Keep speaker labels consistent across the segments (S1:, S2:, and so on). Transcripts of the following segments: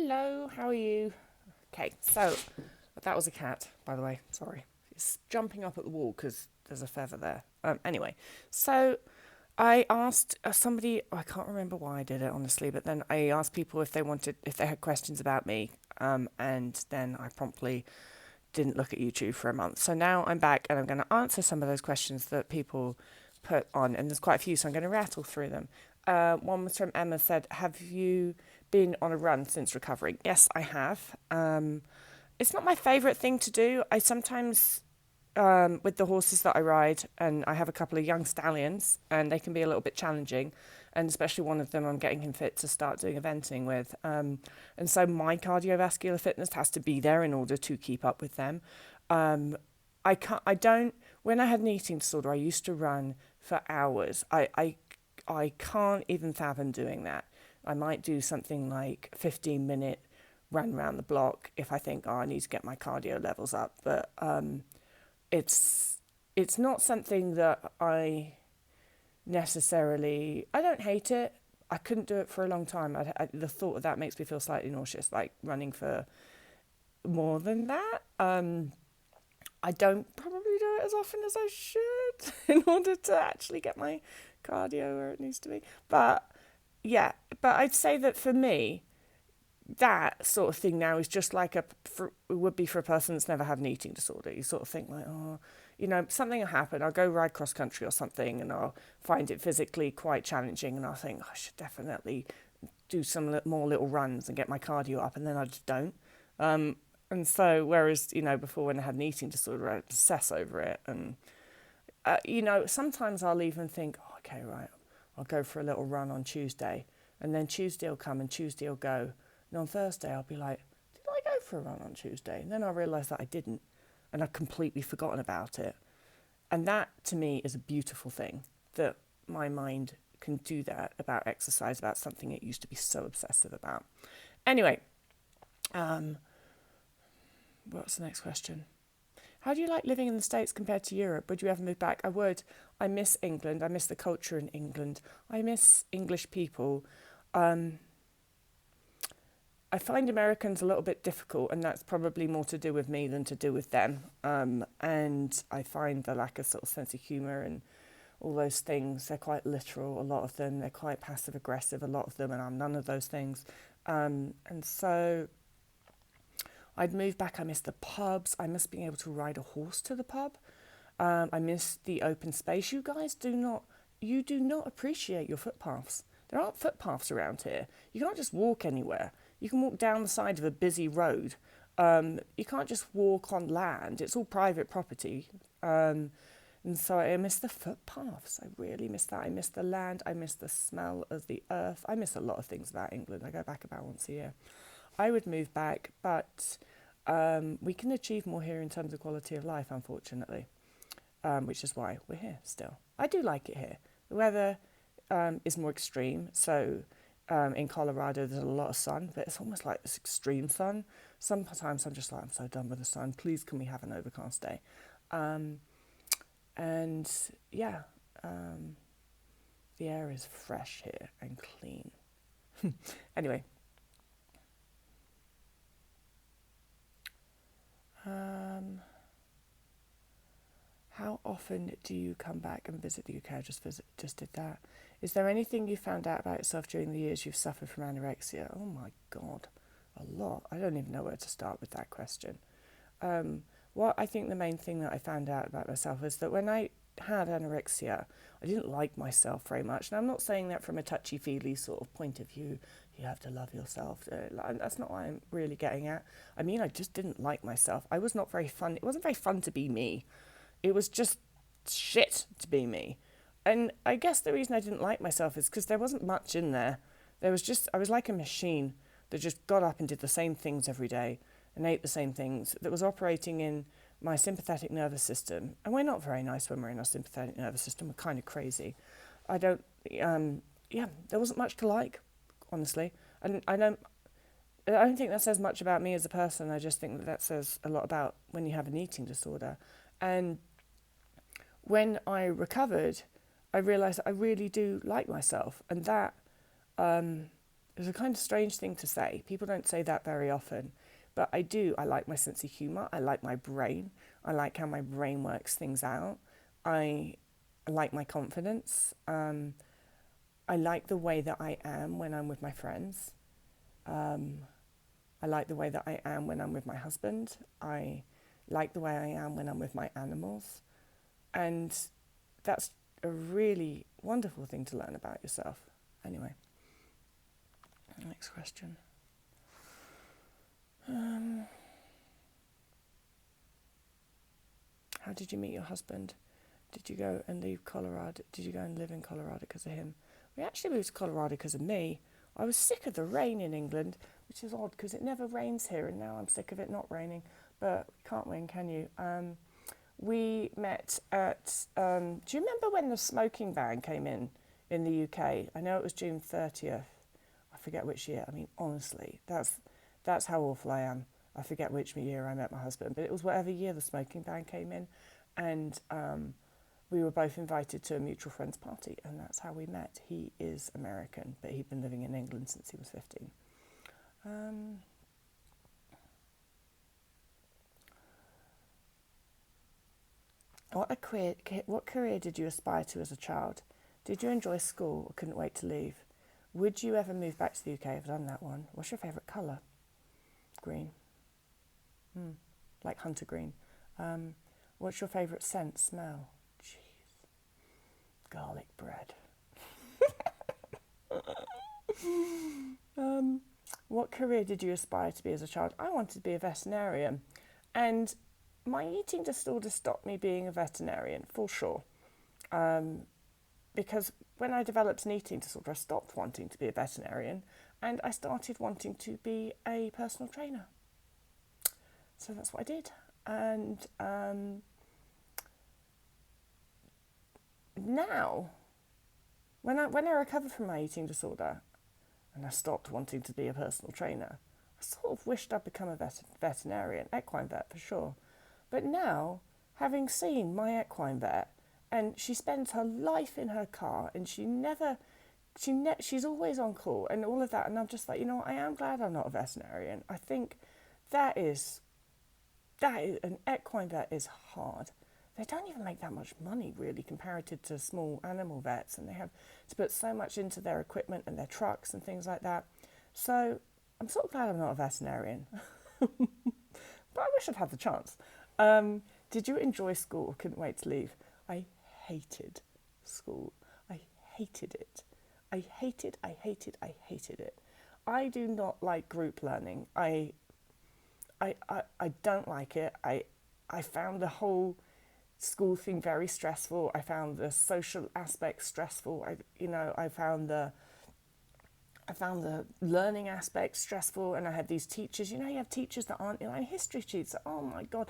S1: Hello, how are you? Okay, so that was a cat, by the way. Sorry. It's jumping up at the wall because there's a feather there. Anyway, so I asked somebody, I can't remember why I did it, honestly, but then I asked people if they had questions about me, and then I promptly didn't look at YouTube for a month. So now I'm back and I'm going to answer some of those questions that people put on, and there's quite a few, so I'm going to rattle through them. One was from Emma, said, have you been on a run since recovering? Yes, I have. It's not my favourite thing to do. I sometimes, with the horses that I ride, and I have a couple of young stallions, and they can be a little bit challenging, and especially one of them I'm getting him fit to start doing eventing with. And so my cardiovascular fitness has to be there in order to keep up with them. I don't, when I had an eating disorder, I used to run for hours. I can't even fathom doing that. I might do something like 15-minute run around the block if I think, oh, I need to get my cardio levels up. But it's not something that I necessarily, I don't hate it. I couldn't do it for a long time. The thought of that makes me feel slightly nauseous, like running for more than that. I don't probably do it as often as I should in order to actually get my cardio where it needs to be. But yeah, but I'd say that for me, that sort of thing now is just like it would be for a person that's never had an eating disorder. You sort of think like, oh, something will happen. I'll go ride cross country or something, and I'll find it physically quite challenging, and I'll think, oh, I should definitely do some more little runs and get my cardio up, and then I just don't. And so, whereas, before when I had an eating disorder, I'd obsess over it. And, sometimes I'll even think, oh, okay, right, I'll go for a little run on Tuesday. And then Tuesday will come and Tuesday will go. And on Thursday, I'll be like, did I go for a run on Tuesday? And then I realise that I didn't. And I'd completely forgotten about it. And that, to me, is a beautiful thing, that my mind can do that about exercise, about something it used to be so obsessive about. Anyway, what's the next question? How do you like living in the States compared to Europe? Would you ever move back? I would. I miss England. I miss the culture in England. I miss English people. I find Americans a little bit difficult, and that's probably more to do with me than to do with them. And I find the lack of sort of sense of humour and all those things. They're quite literal, a lot of them. They're quite passive aggressive, a lot of them, and I'm none of those things. And so I'd move back. I miss the pubs. I miss being able to ride a horse to the pub. I miss the open space. You do not appreciate your footpaths. There aren't footpaths around here. You can't just walk anywhere. You can walk down the side of a busy road. You can't just walk on land. It's all private property. And so I miss the footpaths. I really miss that. I miss the land. I miss the smell of the earth. I miss a lot of things about England. I go back about once a year. I would move back, but we can achieve more here in terms of quality of life, unfortunately, which is why we're here still. I do like it here. The weather is more extreme, so in Colorado there's a lot of sun, but it's almost like this extreme sun. Sometimes I'm just like, I'm so done with the sun. Please, can we have an overcast day? And yeah, the air is fresh here and clean. Anyway. How often do you come back and visit the UK? I just did that. Is there anything you found out about yourself during the years you've suffered from anorexia? Oh my God, a lot. I don't even know where to start with that question. What I think the main thing that I found out about myself is that when I had anorexia, I didn't like myself very much. And I'm not saying that from a touchy-feely sort of point of view. You have to love yourself. That's not what I'm really getting at. I mean, I just didn't like myself. I was not very fun. It wasn't very fun to be me. It was just shit to be me. And I guess the reason I didn't like myself is because there wasn't much in there. I was like a machine that just got up and did the same things every day and ate the same things, that was operating in my sympathetic nervous system. And we're not very nice when we're in our sympathetic nervous system. We're kind of crazy. There wasn't much to like, honestly. And I don't think that says much about me as a person. I just think that says a lot about when you have an eating disorder. And when I recovered, I realised that I really do like myself. And that It's a kind of strange thing to say. People don't say that very often. But I do. I like my sense of humour. I like my brain. I like how my brain works things out. I like my confidence. I like the way that I am when I'm with my friends. Um, I like the way that I am when I'm with my husband. I like the way I am when I'm with my animals. And that's a really wonderful thing to learn about yourself. Anyway, next question. How did you meet your husband? Did you go and leave Colorado? Did you go and live in Colorado because of him? We actually moved to Colorado because of me. I was sick of the rain in England, which is odd because it never rains here, and now I'm sick of it not raining. But you can't win, can you? We met at... do you remember when the smoking ban came in the UK? I know it was June 30th. I forget which year. I mean, honestly, that's how awful I am. I forget which year I met my husband, but it was whatever year the smoking ban came in. And we were both invited to a mutual friend's party, and that's how we met. He is American, but he'd been living in England since he was 15. What career did you aspire to as a child? Did you enjoy school or couldn't wait to leave? Would you ever move back to the UK? I've done that one. What's your favourite colour? Green. Like hunter green. What's your favourite scent, smell? Jeez. Garlic bread. What career did you aspire to be as a child? I wanted to be a veterinarian. And my eating disorder stopped me being a veterinarian, for sure. Because when I developed an eating disorder, I stopped wanting to be a veterinarian and I started wanting to be a personal trainer. So that's what I did. And now, when I recovered from my eating disorder and I stopped wanting to be a personal trainer, I sort of wished I'd become a veterinarian, equine vet for sure. But now, having seen my equine vet, and she spends her life in her car and she's always on call and all of that, and I'm just like, I am glad I'm not a veterinarian. I think that is an equine vet is hard. They don't even make that much money really comparative to small animal vets, and they have to put so much into their equipment and their trucks and things like that. So I'm sort of glad I'm not a veterinarian. But I wish I'd had the chance. Did you enjoy school or couldn't wait to leave? I hated school. I hated it. I hated it. I do not like group learning. I don't like it. I found the whole school thing very stressful. I found the social aspect stressful. I found the learning aspect stressful, and I had these teachers. You have teachers that aren't history sheets. Oh my God.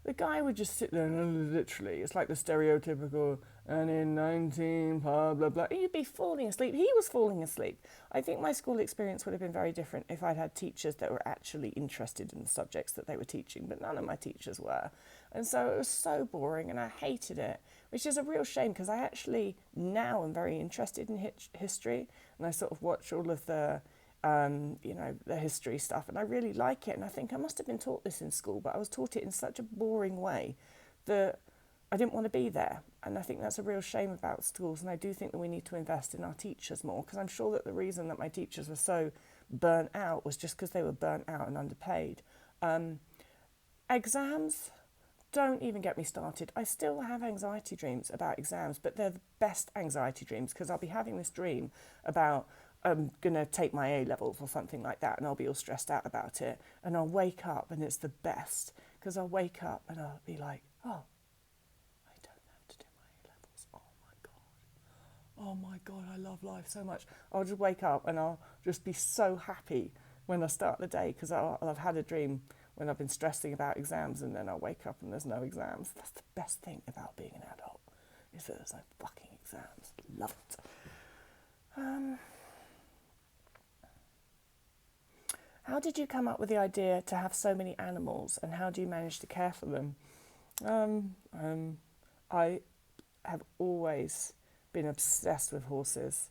S1: The guy would just sit there and literally, it's like the stereotypical, and in 19, blah, blah, blah. You'd be falling asleep. He was falling asleep. I think my school experience would have been very different if I'd had teachers that were actually interested in the subjects that they were teaching, but none of my teachers were. And so it was so boring and I hated it, which is a real shame because I actually now am very interested in history, and I sort of watch all of the the history stuff, and I really like it. And I think I must have been taught this in school, but I was taught it in such a boring way that I didn't want to be there. And I think that's a real shame about schools. And I do think that we need to invest in our teachers more, because I'm sure that the reason that my teachers were so burnt out was just because they were burnt out and underpaid. Exams, don't even get me started. I still have anxiety dreams about exams, but they're the best anxiety dreams because I'll be having this dream about I'm going to take my A-levels or something like that, and I'll be all stressed out about it. And I'll wake up and it's the best, because I'll wake up and I'll be like, oh, I don't have to do my A-levels. Oh my God, I love life so much. I'll just wake up and I'll just be so happy when I start the day, because I'll have had a dream when I've been stressing about exams, and then I'll wake up and there's no exams. That's the best thing about being an adult, is that there's no fucking exams. Love it. How did you come up with the idea to have so many animals, and how do you manage to care for them? I have always been obsessed with horses.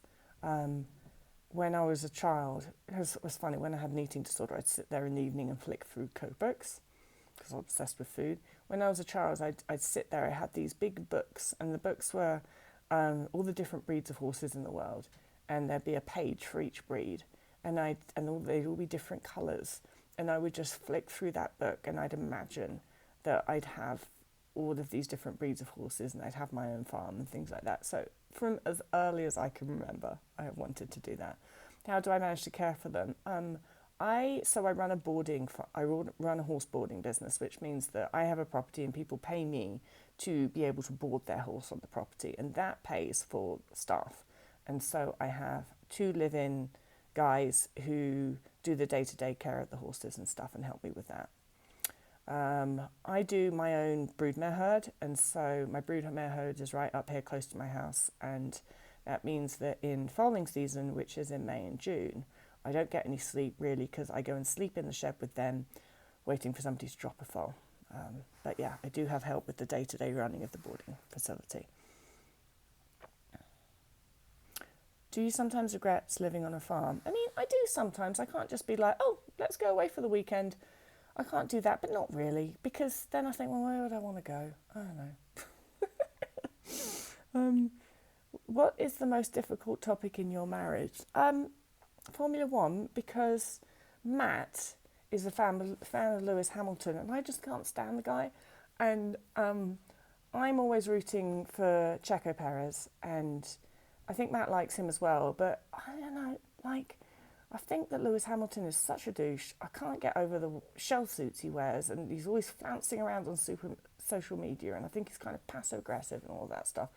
S1: when I was a child, it was funny, when I had an eating disorder, I'd sit there in the evening and flick through cookbooks because I was obsessed with food. When I was a child, I'd sit there, I had these big books, and the books were all the different breeds of horses in the world, and there'd be a page for each breed, and they'd all be different colours, and I would just flick through that book, and I'd imagine that I'd have all of these different breeds of horses, and I'd have my own farm and things like that. So from as early as I can remember, I have wanted to do that. How do I manage to care for them? I run run a horse boarding business, which means that I have a property and people pay me to be able to board their horse on the property, and that pays for staff. And so I have 2 live-in guys who do the day-to-day care of the horses and stuff and help me with that. I do my own broodmare herd, and so my broodmare herd is right up here close to my house, and that means that in foaling season, which is in May and June, I don't get any sleep really, because I go and sleep in the shed with them, waiting for somebody to drop a foal. But yeah, I do have help with the day-to-day running of the boarding facility. Do you sometimes regret living on a farm? I mean, I do sometimes. I can't just be like, oh, let's go away for the weekend. I can't do that, but not really, because then I think, well, where would I want to go? I don't know. What is the most difficult topic in your marriage? Formula One, because Matt is a fan of Lewis Hamilton, and I just can't stand the guy. And I'm always rooting for Checo Perez, and I think Matt likes him as well. But I don't know, I think that Lewis Hamilton is such a douche. I can't get over the shell suits he wears, and he's always flouncing around on social media, and I think he's kind of passive-aggressive and all that stuff.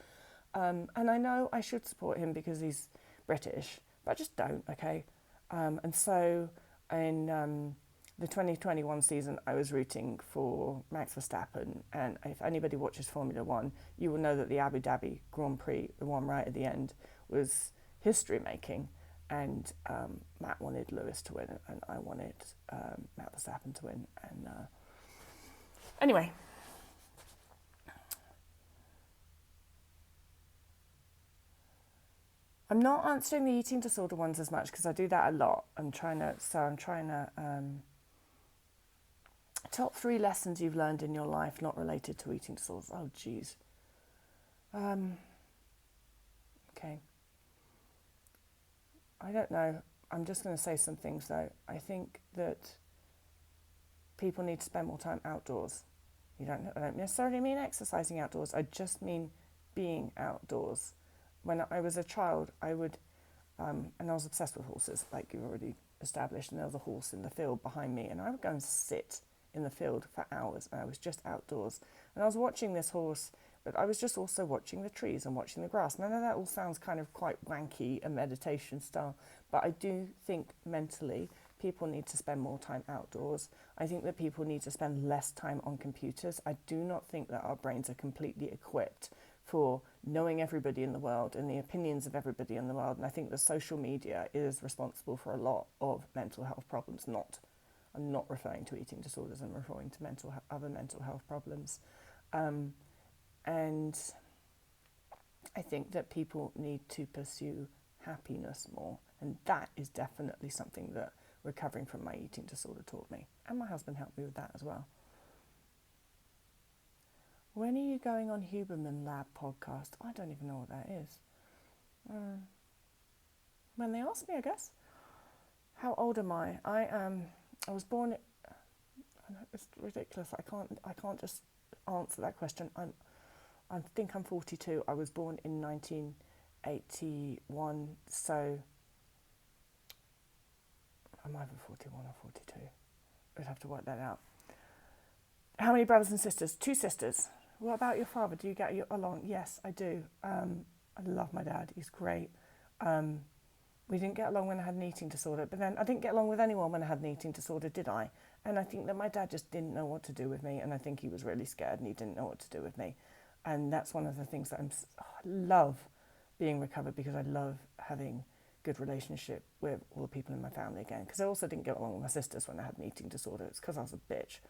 S1: And I know I should support him because he's British, but I just don't, okay? And so in the 2021 season, I was rooting for Max Verstappen, and if anybody watches Formula One, you will know that the Abu Dhabi Grand Prix, the one right at the end, was history-making. And Matt wanted Lewis to win, and I wanted Matt Verstappen to win. And anyway, I'm not answering the eating disorder ones as much because I do that a lot. I'm trying to top 3 lessons you've learned in your life not related to eating disorders. Oh, geez. Okay. I don't know. I'm just going to say some things, though. I think that people need to spend more time outdoors. I don't necessarily mean exercising outdoors. I just mean being outdoors. When I was a child, I would, and I was obsessed with horses, like you've already established, and there was a horse in the field behind me, and I would go and sit in the field for hours, and I was just outdoors. And I was watching this horse, but I was just also watching the trees and watching the grass. And I know that all sounds kind of quite wanky and meditation style, but I do think mentally people need to spend more time outdoors. I think that people need to spend less time on computers. I do not think that our brains are completely equipped for knowing everybody in the world and the opinions of everybody in the world. And I think that social media is responsible for a lot of mental health problems. I'm not referring to eating disorders, I'm referring to other mental health problems. And I think that people need to pursue happiness more. And that is definitely something that recovering from my eating disorder taught me. And my husband helped me with that as well. When are you going on Huberman Lab podcast? I don't even know what that is. When they ask me, I guess. How old am I? I was born. It's ridiculous. I can't just answer that question. I think I'm 42. I was born in 1981. So I'm either 41 or 42. I'd have to work that out. How many brothers and sisters? 2 sisters. What about your father? Do you get along? Yes, I do. I love my dad. He's great. We didn't get along when I had an eating disorder, but then I didn't get along with anyone when I had an eating disorder, did I? And I think that my dad just didn't know what to do with me, and I think he was really scared and he didn't know what to do with me. And that's one of the things that I love being recovered, because I love having good relationship with all the people in my family again. Because I also didn't get along with my sisters when I had an eating disorder. It's because I was a bitch.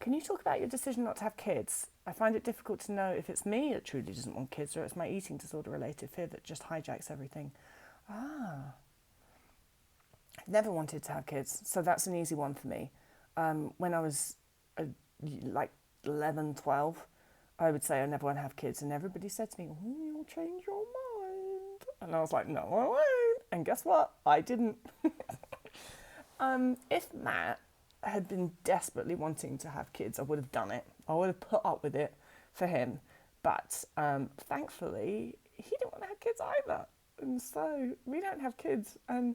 S1: Can you talk about your decision not to have kids? I find it difficult to know if it's me that truly doesn't want kids or it's my eating disorder related fear that just hijacks everything. Ah, I've never wanted to have kids, so that's an easy one for me. When I was like 11, 12, I would say I never want to have kids, and everybody said to me, oh, you'll change your mind. And I was like, no, I won't. And guess what? I didn't. If Matt had been desperately wanting to have kids, I would have done it. I would have put up with it for him. But thankfully, he didn't want to have kids either. And so we don't have kids. And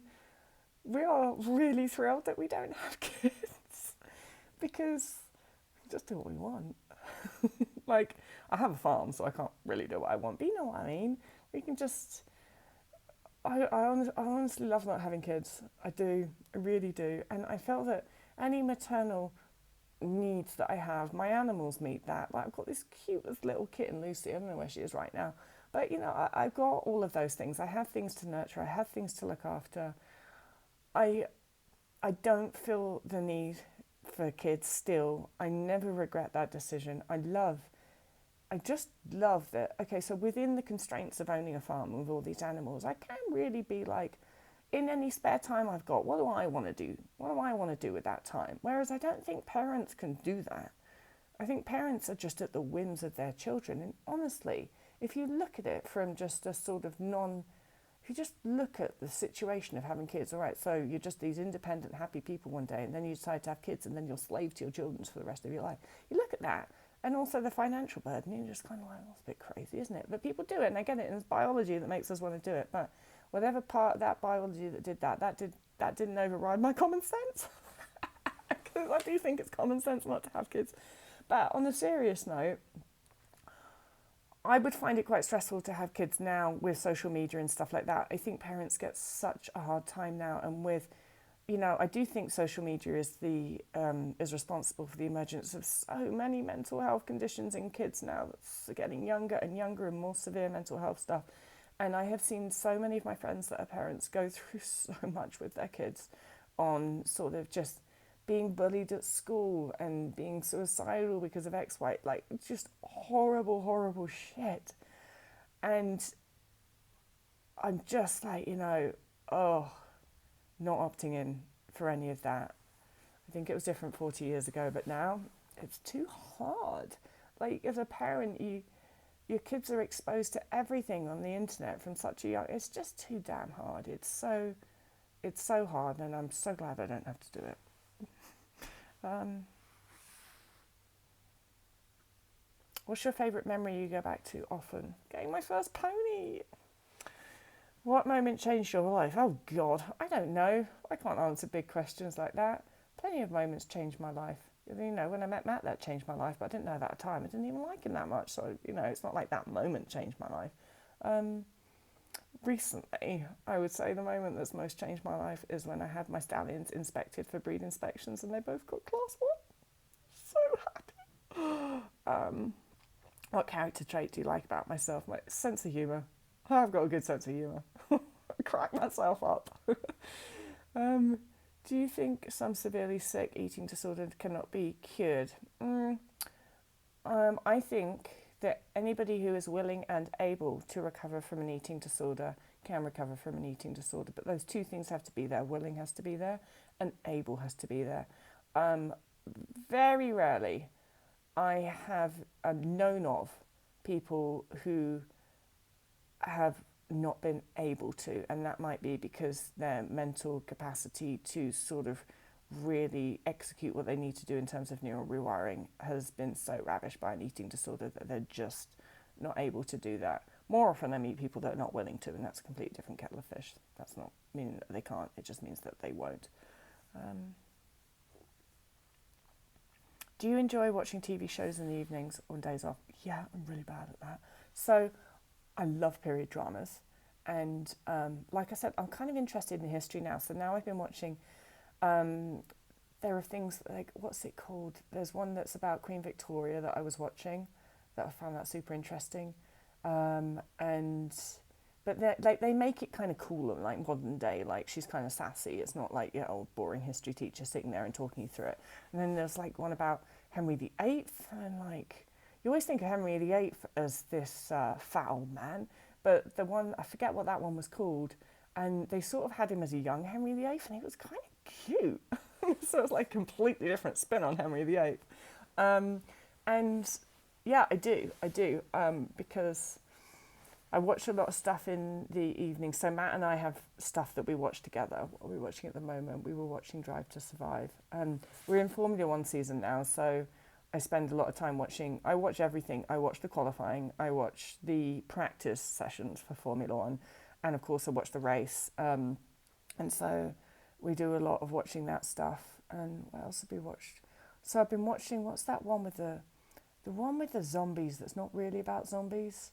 S1: we are really thrilled that we don't have kids because we just do what we want. Like, I have a farm, so I can't really do what I want. But you know what I mean? We can just... I honestly love not having kids. I do. I really do. And I felt that any maternal needs that I have, my animals meet that. Like, I've got this cutest little kitten, Lucy. I don't know where she is right now. But, you know, I've got all of those things. I have things to nurture. I have things to look after. I don't feel the need for kids still. I never regret that decision. I just love that, okay, so within the constraints of owning a farm with all these animals, I can really be like, in any spare time I've got, what do I want to do? What do I want to do with that time? Whereas I don't think parents can do that. I think parents are just at the whims of their children. And honestly, if you look at it from just a sort of if you just look at the situation of having kids, all right, so you're just these independent, happy people one day, and then you decide to have kids, and then you're slave to your children for the rest of your life. You look at that, and also the financial burden, you're just kind of like, that's a bit crazy, isn't it? But people do it, and I get it, and it's biology that makes us want to do it. But whatever part of that biology that did that didn't override my common sense. Because I do think it's common sense not to have kids. But on a serious note, I would find it quite stressful to have kids now with social media and stuff like that. I think parents get such a hard time now, and with, you know, I do think social media is responsible for the emergence of so many mental health conditions in kids now that's getting younger and younger and more severe mental health stuff. And I have seen so many of my friends that are parents go through so much with their kids on sort of just being bullied at school and being suicidal because of X, Y, like just horrible, horrible shit. And I'm just like, you know, not opting in for any of that. I think it was different 40 years ago, but now it's too hard. Like, as a parent, your kids are exposed to everything on the internet from such a young... It's just too damn hard. It's so hard, and I'm so glad I don't have to do it. What's your favourite memory you go back to often? Getting my first pony. What moment changed your life? Oh God, I don't know. I can't answer big questions like that. Plenty of moments changed my life. You know, when I met Matt, that changed my life, but I didn't know that at the time. I didn't even like him that much, so, you know, it's not like that moment changed my life. Recently, I would say the moment that's most changed my life is when I had my stallions inspected for breed inspections and they both got class 1. So happy. What character trait do you like about myself? My sense of humour. I've got a good sense of humour. I crack myself up. Do you think some severely sick eating disorder cannot be cured? I think that anybody who is willing and able to recover from an eating disorder can recover from an eating disorder. But those two things have to be there. Willing has to be there and able has to be there. Very rarely I have known of people who have not been able to, and that might be because their mental capacity to sort of really execute what they need to do in terms of neural rewiring has been so ravished by an eating disorder that they're just not able to do that. More often I meet people that are not willing to, and that's a completely different kettle of fish. That's not meaning that they can't, it just means that they won't. Do you enjoy watching TV shows in the evenings or on days off? Yeah, I'm really bad at that. So I love period dramas. And like I said, I'm kind of interested in history now. So now I've been watching, there are things like, what's it called? There's one that's about Queen Victoria that I was watching that I found that super interesting. But like they make it kind of cool and like modern day, like she's kind of sassy. It's not like your old boring history teacher sitting there and talking you through it. And then there's like one about Henry VIII, and like you always think of Henry VIII as this fat old man, but the one I forget what that one was called, and they sort of had him as a young Henry VIII, and he was kind of cute. So it's like a completely different spin on Henry VIII. Um, and yeah, I do, because I watch a lot of stuff in the evening. So Matt and I have stuff that we watch together. What are we watching at the moment? We were watching Drive to Survive. We're in Formula One season now, so I spend a lot of time watching. I watch everything. I watch the qualifying. I watch the practice sessions for Formula One, and of course I watch the race. And so we do a lot of watching that stuff. And what else have we watched? So I've been watching, what's that one with the one with the zombies that's not really about zombies?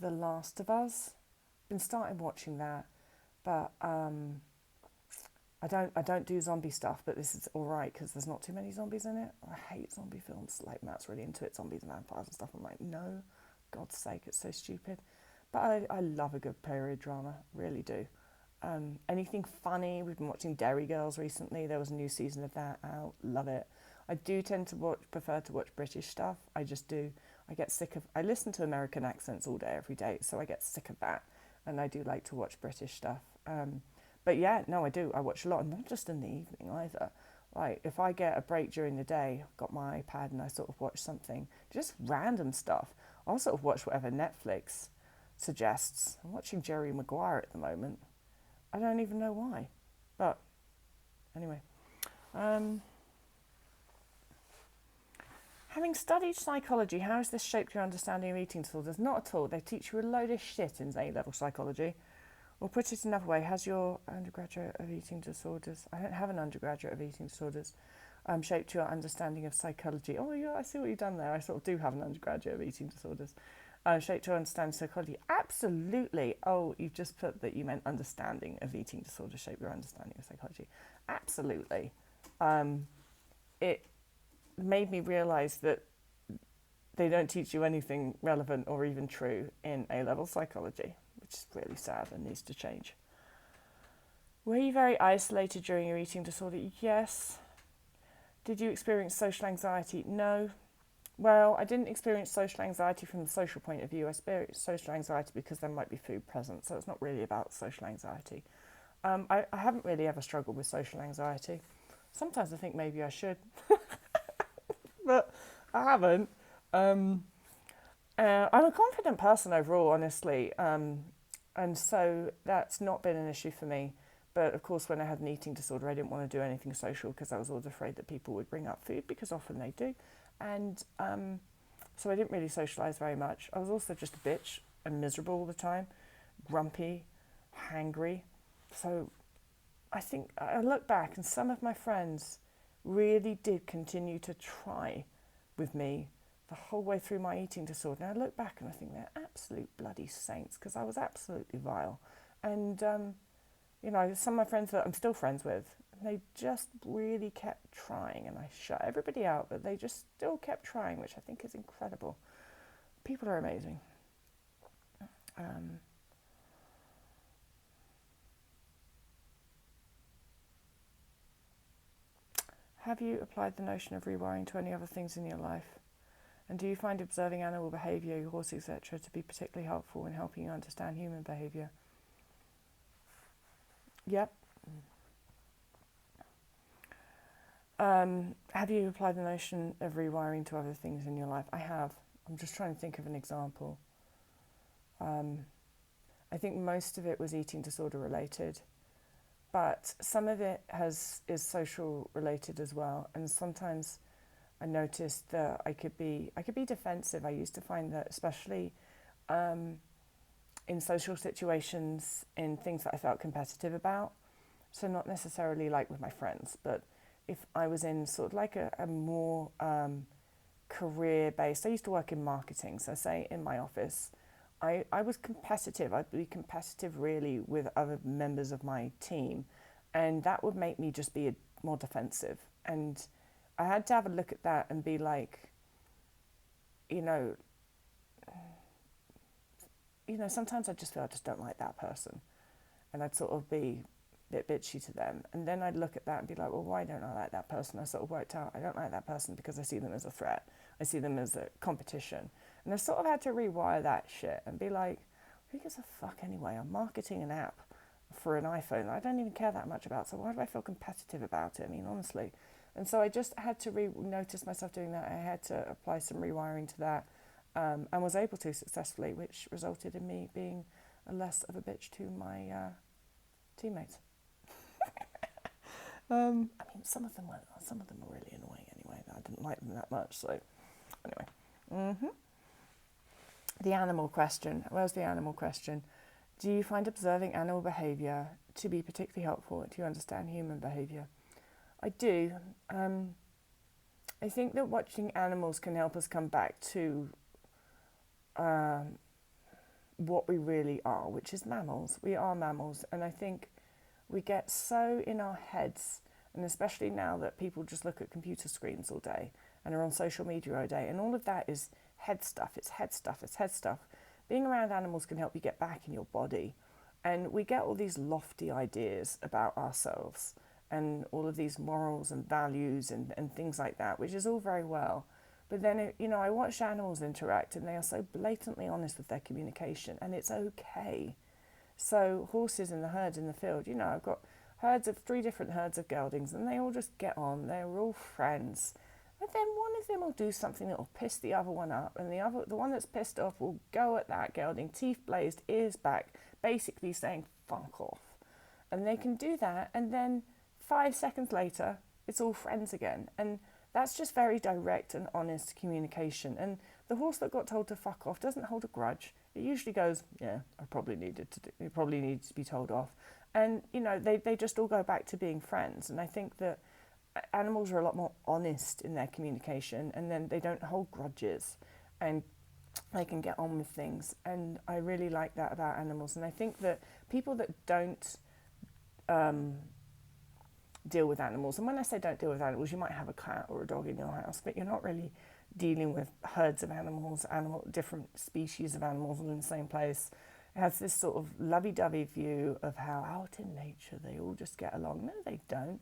S1: The Last of Us. Been starting watching that, but I don't do zombie stuff. But this is all right because there's not too many zombies in it. I hate zombie films. Like Matt's really into it, zombies and vampires and stuff. I'm like, no, God's sake, it's so stupid. But I love a good period drama, really do. Anything funny? We've been watching Derry Girls recently. There was a new season of that out. Love it. I do tend to prefer to watch British stuff. I just do. I get sick of. I listen to American accents all day, every day, so I get sick of that. And I do like to watch British stuff. But yeah, no, I do. I watch a lot, and not just in the evening either. Like if I get a break during the day, I've got my iPad and I sort of watch something, just random stuff. I'll sort of watch whatever Netflix suggests. I'm watching Jerry Maguire at the moment. I don't even know why, but anyway. Having studied psychology, how has this shaped your understanding of eating disorders? Not at all. They teach you a load of shit in A-level psychology. Or put it another way, has your undergraduate of eating disorders, I don't have an undergraduate of eating disorders, shaped your understanding of psychology? Oh yeah, I see what you've done there. I sort of do have an undergraduate of eating disorders. Shaped your understanding of psychology? Absolutely. Oh, you've just put that you meant understanding of eating disorders shaped your understanding of psychology. Absolutely. It made me realise that they don't teach you anything relevant or even true in A-level psychology, which is really sad and needs to change. Were you very isolated during your eating disorder? Yes. Did you experience social anxiety? No. Well, I didn't experience social anxiety from the social point of view. I experienced social anxiety because there might be food present, so it's not really about social anxiety. I haven't really ever struggled with social anxiety. Sometimes I think maybe I should, but I haven't. I'm a confident person overall, honestly, and so that's not been an issue for me. But of course, when I had an eating disorder, I didn't want to do anything social because I was always afraid that people would bring up food, because often they do. And so I didn't really socialise very much. I was also just a bitch and miserable all the time, grumpy, hangry. So I think I look back and some of my friends really did continue to try with me the whole way through my eating disorder. And I look back and I think they're absolute bloody saints, because I was absolutely vile. And, you know, some of my friends that I'm still friends with, they just really kept trying, and I shut everybody out, but they just still kept trying, which I think is incredible. People are amazing. Have you applied the notion of rewiring to any other things in your life? And do you find observing animal behaviour, your horse, etc., to be particularly helpful in helping you understand human behaviour? Yep. Have you applied the notion of rewiring to other things in your life? I have. I'm just trying to think of an example. I think most of it was eating disorder related, but some of it is social related as well. And sometimes I noticed that I could be defensive. I used to find that, especially in social situations, in things that I felt competitive about. So not necessarily like with my friends, but if I was in sort of like a more career-based, I used to work in marketing, so say in my office, I was competitive. I'd be competitive really with other members of my team, and that would make me just be more defensive. And I had to have a look at that and be like, you know, sometimes I just feel I just don't like that person. And I'd sort of be a bit bitchy to them. And then I'd look at that and be like, well, why don't I like that person? I sort of worked out, I don't like that person because I see them as a threat. I see them as a competition. And I sort of had to rewire that shit and be like, who gives a fuck anyway? I'm marketing an app for an iPhone that I don't even care that much about. So why do I feel competitive about it? I mean, honestly. And so I just had to notice myself doing that. I had to apply some rewiring to that, and was able to successfully, which resulted in me being less of a bitch to my teammates. I mean, some of them were really annoying anyway. I didn't like them that much. So anyway, the animal question. Where's the animal question? Do you find observing animal behaviour to be particularly helpful to understand human behaviour? I do. I think that watching animals can help us come back to what we really are, which is mammals. We are mammals, and I think we get so in our heads, and especially now that people just look at computer screens all day and are on social media all day, and all of that is head stuff. It's head stuff. It's head stuff. Being around animals can help you get back in your body, and we get all these lofty ideas about ourselves and all of these morals and values and things like that, which is all very well. But then, I watch animals interact and they are so blatantly honest with their communication, and it's okay. So horses in the herd in the field, I've got three different herds of geldings, and they all just get on. They're all friends. But then one of them will do something that will piss the other one up, and the one that's pissed off will go at that gelding, teeth blazed, ears back, basically saying, fuck off. And they can do that, and then 5 seconds later, it's all friends again. And that's just very direct and honest communication. And the horse that got told to fuck off doesn't hold a grudge. It usually goes, yeah, it probably needed to be told off. And, they just all go back to being friends. And I think that animals are a lot more honest in their communication, and then they don't hold grudges, and they can get on with things. And I really like that about animals. And I think that people that don't deal with animals, and when I say don't deal with animals, you might have a cat or a dog in your house, but you're not really dealing with herds of animals, different species of animals all in the same place. It has this sort of lovey-dovey view of how out in nature they all just get along. No, they don't.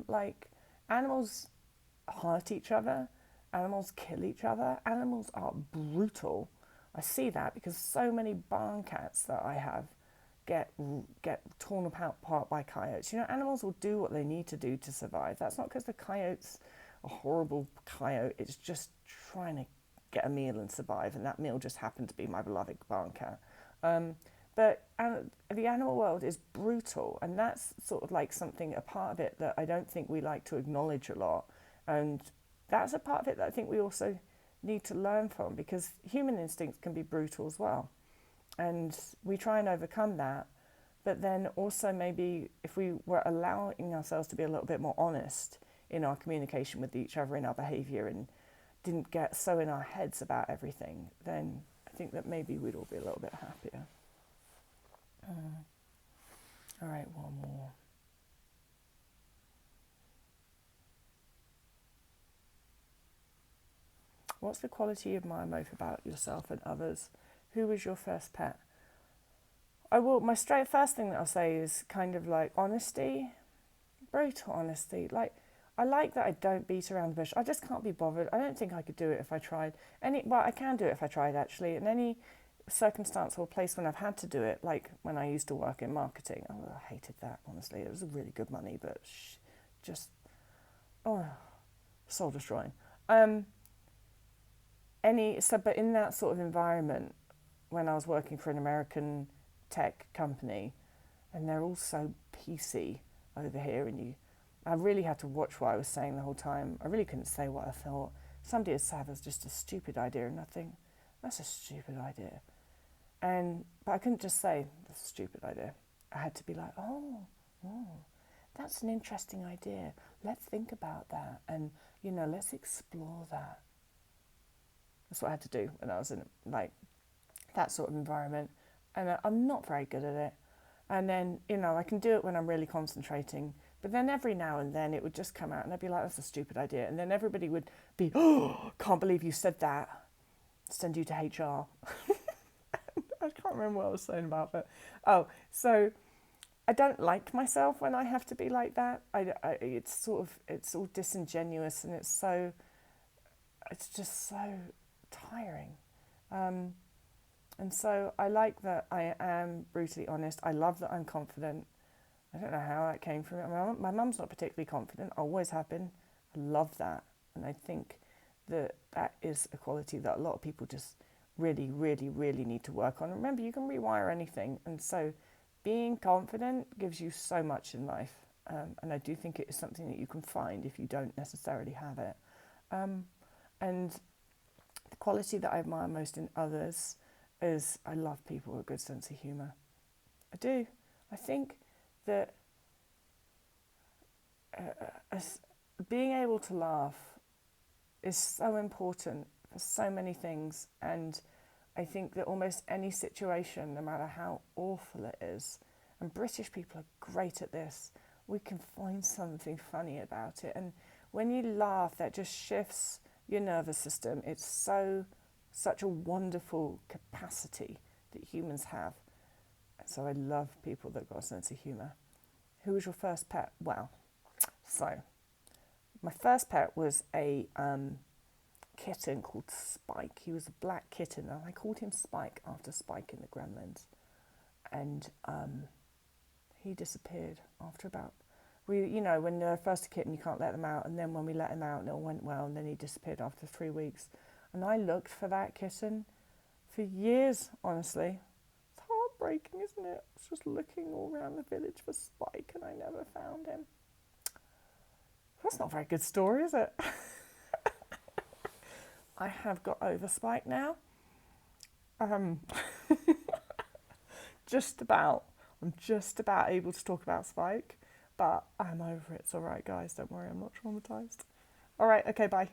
S1: Like animals hurt each other, animals kill each other, animals are brutal. I see that because so many barn cats that I have get torn apart by coyotes. Animals will do what they need to do to survive. That's not because the coyote's a horrible coyote. It's just trying to get a meal and survive, and that meal just happened to be my beloved barn cat. But the animal world is brutal, and that's sort of like a part of it that I don't think we like to acknowledge a lot. And that's a part of it that I think we also need to learn from, because human instincts can be brutal as well. And we try and overcome that. But then also maybe if we were allowing ourselves to be a little bit more honest in our communication with each other, in our behaviour, and didn't get so in our heads about everything, then I think that maybe we'd all be a little bit happier. All right, one more. What's the quality you admire most about yourself and others? Who was your first pet? My first thing that I'll say is kind of like honesty, brutal honesty. Like, I like that I don't beat around the bush. I just can't be bothered. I don't think I could do it if I tried. I can do it if I tried, actually. In any circumstance or place when I've had to do it, like when I used to work in marketing. Oh, I hated that, honestly. It was really good money, but soul destroying. But in that sort of environment, when I was working for an American tech company, and they're all so PC over here, and I really had to watch what I was saying the whole time. I really couldn't say what I thought. Somebody would say it was just a stupid idea, and I think, that's a stupid idea. But I couldn't just say, that's a stupid idea. I had to be like, oh, that's an interesting idea. Let's think about that, and, let's explore that. That's what I had to do when I was in, like, that sort of environment. And I'm not very good at it. And then, I can do it when I'm really concentrating. But then every now and then it would just come out and I'd be like, that's a stupid idea. And then everybody would be, oh, can't believe you said that. Send you to HR. I can't remember what I was saying about it. I don't like myself when I have to be like that. It's sort of, it's all disingenuous, and it's just so tiring. Um, and so I like that I am brutally honest. I love that I'm confident. I don't know how that came from it. My mum's not particularly confident. I always have been. I love that. And I think that that is a quality that a lot of people just really, really, really need to work on. Remember, you can rewire anything. And so being confident gives you so much in life. And I do think it is something that you can find if you don't necessarily have it. And the quality that I admire most in others is I love people with a good sense of humour. I do. I think that as being able to laugh is so important for so many things, and I think that almost any situation, no matter how awful it is, and British people are great at this, we can find something funny about it. And when you laugh, that just shifts your nervous system. It's such a wonderful capacity that humans have. So I love people that got a sense of humour. Who was your first pet? Well, so my first pet was a kitten called Spike. He was a black kitten, and I called him Spike after Spike in the Gremlins. And he disappeared after about, when they're first a kitten, you can't let them out, and then when we let him out, and it all went well, and then he disappeared after 3 weeks. And I looked for that kitten for years, honestly. It's heartbreaking, isn't it? I was just looking all around the village for Spike, and I never found him. That's not a very good story, is it? I have got over Spike now. Just about. I'm just about able to talk about Spike, but I'm over it. It's all right, guys. Don't worry, I'm not traumatized. All right, okay, bye.